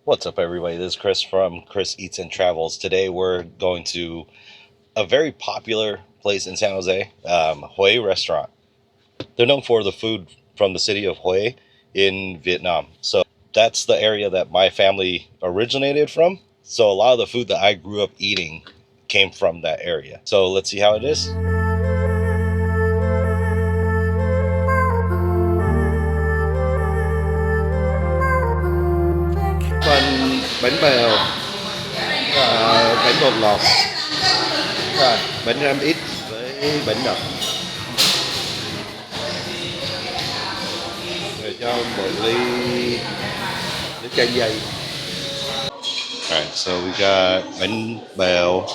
What's up, everybody? This is Chris from Chris Eats and Travels. Today, we're going to a very popular place in San Jose, Hue Restaurant. They're known for the food from the city of Hue in Vietnam. So that's the area that my family originated from. So a lot of the food that I grew up eating came from that area. So let's see how it is. Phần bánh bèo, bánh bột lọc, bánh ram ít với bánh đập. Rồi cho một ly nước chanh dây. All right, so we got bánh bèo,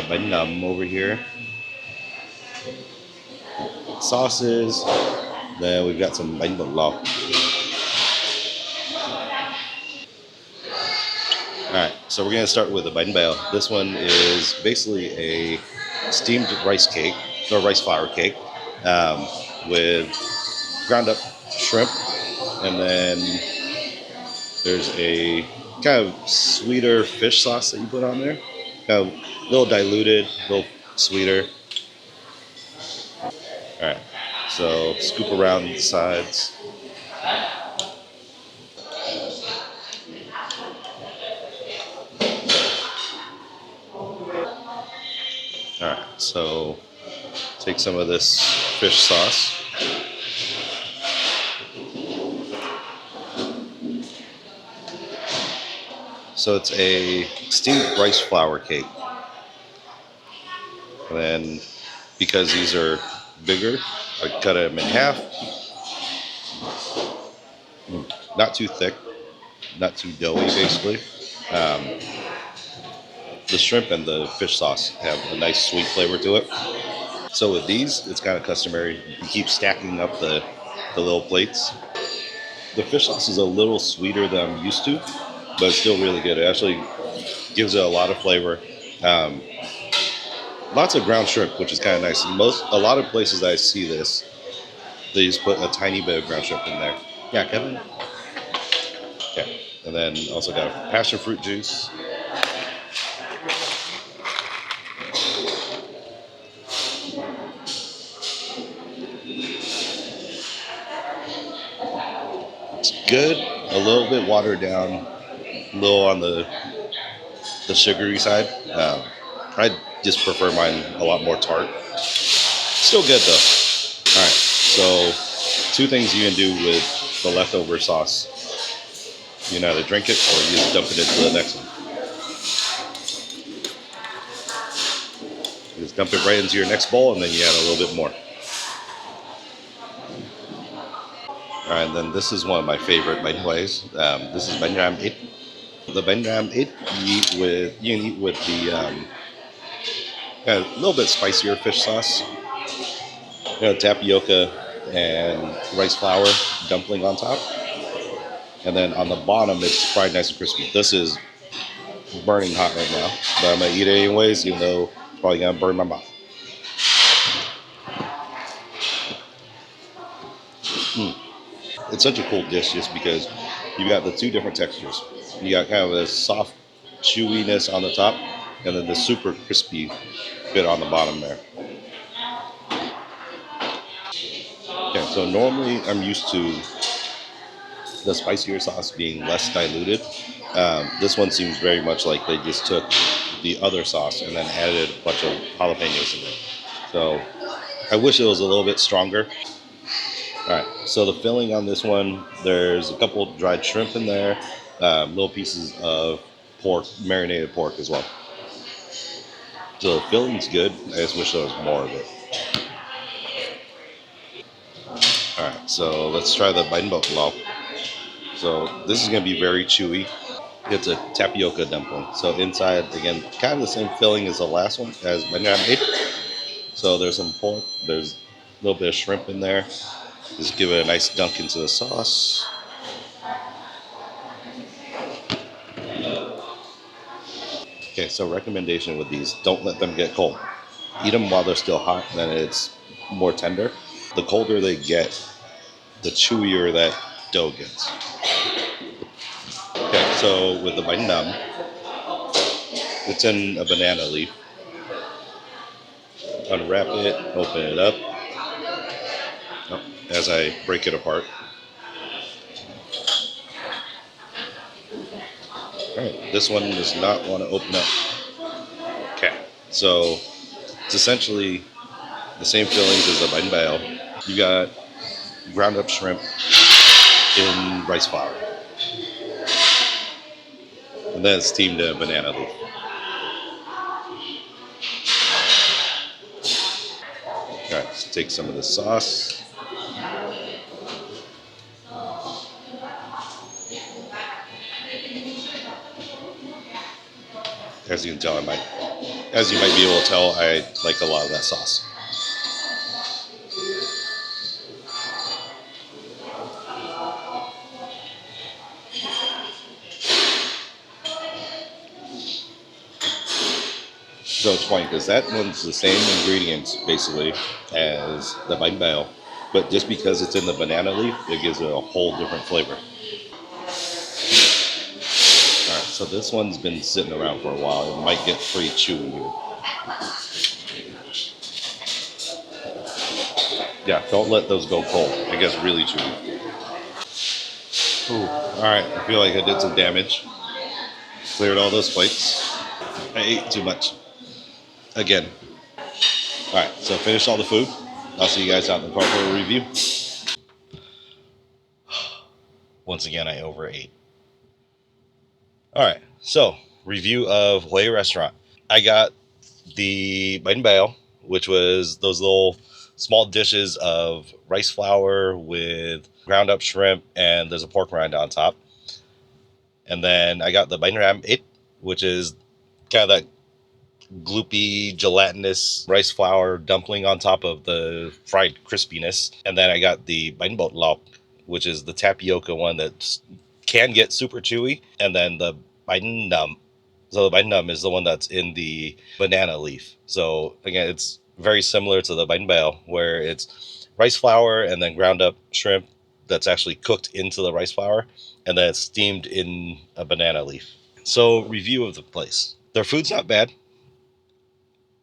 bánh nậm over here, sauces. Then we've got some bánh bột lọc. All right, so we're gonna start with the bánh bèo. This one is basically a steamed rice cake or rice flour cake with ground up shrimp, and then there's a kind of sweeter fish sauce that you put on there, kind of a little diluted, a little sweeter. All right, so scoop around the sides. All right, so take some of this fish sauce. So it's a steamed rice flour cake. And then because these are bigger, I cut them in half. Not too thick, not too doughy, basically. Um, the shrimp and the fish sauce have a nice sweet flavor to it. So with these, it's kind of customary. You keep stacking up the little plates. The fish sauce is a little sweeter than I'm used to, but it's still really good. It actually gives it a lot of flavor. Um, Lots of ground shrimp, which is kind of nice. A lot of places I see this, they just put a tiny bit of ground shrimp in there. Yeah, Kevin. Okay, and then also got a passion fruit juice. It's good, a little bit watered down, a little on the sugary side. I just prefer mine a lot more tart. Still good though. All right, so two things you can do with the leftover sauce. You can either drink it or you just dump it into the next one. You just dump it right into your next bowl and then you add a little bit more. All right, and then this is one of my favorite bánh ways. This is bánh ram ít. The bánh ram ít you can eat with the a little bit spicier fish sauce, tapioca and rice flour dumpling on top. And then on the bottom, it's fried nice and crispy. This is burning hot right now, but I'm gonna eat it anyways, even though it's probably gonna burn my mouth. It's such a cool dish just because you got the two different textures. You got kind of a soft chewiness on the top, and then the super crispy bit on the bottom there. Okay, so normally I'm used to the spicier sauce being less diluted. This one seems very much like they just took the other sauce and then added a bunch of jalapenos in it. So I wish it was a little bit stronger. All right, so the filling on this one, there's a couple dried shrimp in there, little pieces of pork, marinated pork as well. So the filling's good. I just wish there was more of it. All right, so let's try the bánh bột lọc. So this is gonna be very chewy. It's a tapioca dumpling. So inside, again, kind of the same filling as the last one, as bánh ram ít. So there's some pork, there's a little bit of shrimp in there. Just give it a nice dunk into the sauce. Okay, so recommendation with these, don't let them get cold. Eat them while they're still hot, then it's more tender. The colder they get, the chewier that dough gets. Okay, so So with the bánh nậm, it's in a banana leaf. Unwrap it, open it up. Oh, as I break it apart. All right, this one does not want to open up. Okay, so it's essentially the same fillings as the bánh bao. You got ground up shrimp in rice flour, and then it's steamed in a banana leaf. All right, let's take some of the sauce. As you can tell, as you might be able to tell, I like a lot of that sauce. So it's funny because that one's the same ingredients basically as the bánh bao, but just because it's in the banana leaf, it gives it a whole different flavor. All right, so this one's been sitting around for a while. It might get pretty chewy here. Yeah, don't let those go cold. It gets really chewy. Ooh, all right, I feel like I did some damage. Cleared all those plates. I ate too much. Again. All right, so finish all the food. I'll see you guys out in the car for a review. Once again, I overate. All right, so review of Hue Restaurant. I got the bánh bao, which was those little small dishes of rice flour with ground up shrimp, and there's a pork rind on top. And then I got the bánh ram it, which is kind of that gloopy, gelatinous rice flour dumpling on top of the fried crispiness. And then I got the bánh bột lọc, which is the tapioca one that can get super chewy. And then the bánh nậm. So the bánh nậm is the one that's in the banana leaf. So again, it's very similar to the bánh bao, where it's rice flour and then ground up shrimp that's actually cooked into the rice flour, and then it's steamed in a banana leaf. So review of the place. Their food's not bad.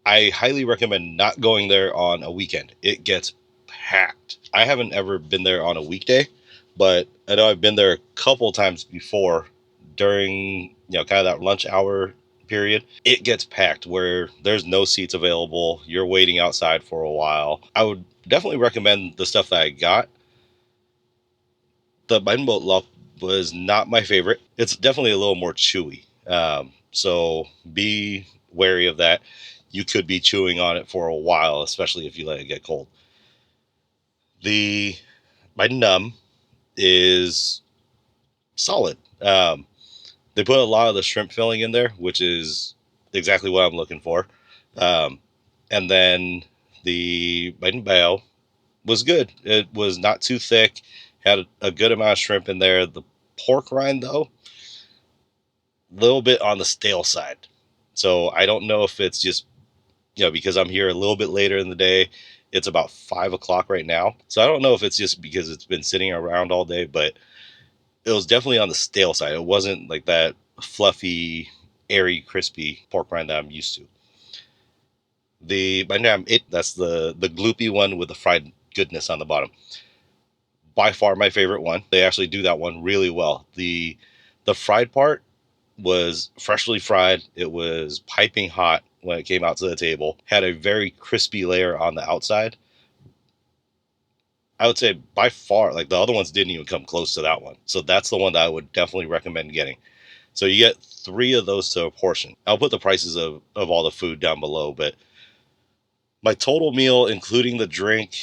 I highly recommend not going there on a weekend. It gets packed. I haven't ever been there on a weekday, but I know I've been there a couple times before during, kind of that lunch hour period. It gets packed where there's no seats available. You're waiting outside for a while. I would definitely recommend the stuff that I got. The bánh bột lọc was not my favorite. It's definitely a little more chewy. So be wary of that. You could be chewing on it for a while, especially if you let it get cold. The bánh nậm is solid. They put a lot of the shrimp filling in there, which is exactly what I'm looking for. Um, and then the bánh bao was good. It was not too thick, had a good amount of shrimp in there. The pork rind, though, a little bit on the stale side. So I don't know if it's just, because I'm here a little bit later in the day. It's about 5 o'clock right now. So I don't know if it's just because it's been sitting around all day, but it was definitely on the stale side. It wasn't like that fluffy, airy, crispy pork rind that I'm used to. The bánh it, that's the gloopy one with the fried goodness on the bottom. By far my favorite one. They actually do that one really well. The fried part was freshly fried. It was piping hot when it came out to the table. Had a very crispy layer on the outside. I would say by far, like the other ones didn't even come close to that one. So that's the one that I would definitely recommend getting. So you get 3 of those to a portion. I'll put the prices of all the food down below, but my total meal, including the drink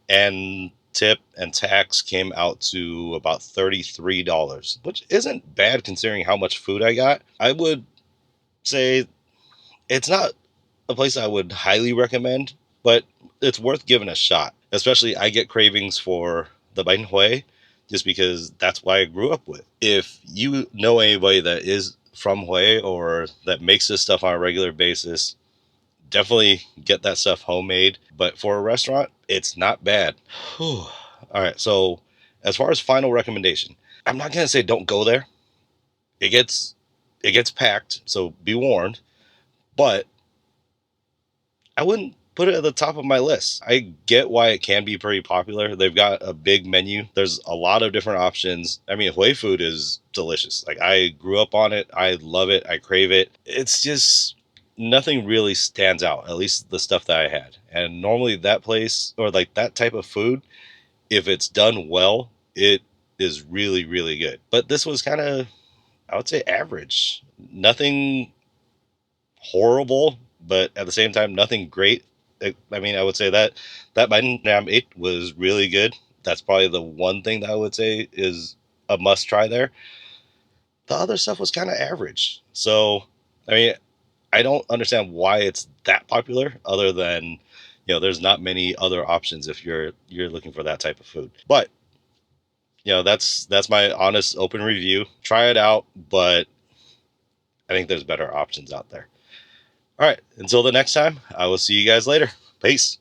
and tip and tax, came out to about $33, which isn't bad considering how much food I got. I would say it's not a place I would highly recommend, but it's worth giving a shot. Especially, I get cravings for the bánh huế just because that's what I grew up with. If you know anybody that is from Hue or that makes this stuff on a regular basis, definitely get that stuff homemade. But for a restaurant, it's not bad. Whew. All right, so as far as final recommendation, I'm not going to say don't go there. it gets packed, so be warned. But I wouldn't put it at the top of my list. I get why it can be pretty popular. They've got a big menu. There's a lot of different options. I mean, Hue food is delicious. Like, I grew up on it. I love it. I crave it. It's just nothing really stands out, at least the stuff that I had. And normally that place, or like that type of food, if it's done well, it is really, really good. But this was kind of, I would say, average. Nothing horrible, but at the same time, nothing great. I mean, I would say that Vietnam 8 was really good. That's probably the one thing that I would say is a must try there. The other stuff was kind of average. So, I mean, I don't understand why it's that popular, other than, there's not many other options if you're looking for that type of food. But that's my honest, open review. Try it out, but I think there's better options out there. All right. Until the next time, I will see you guys later. Peace.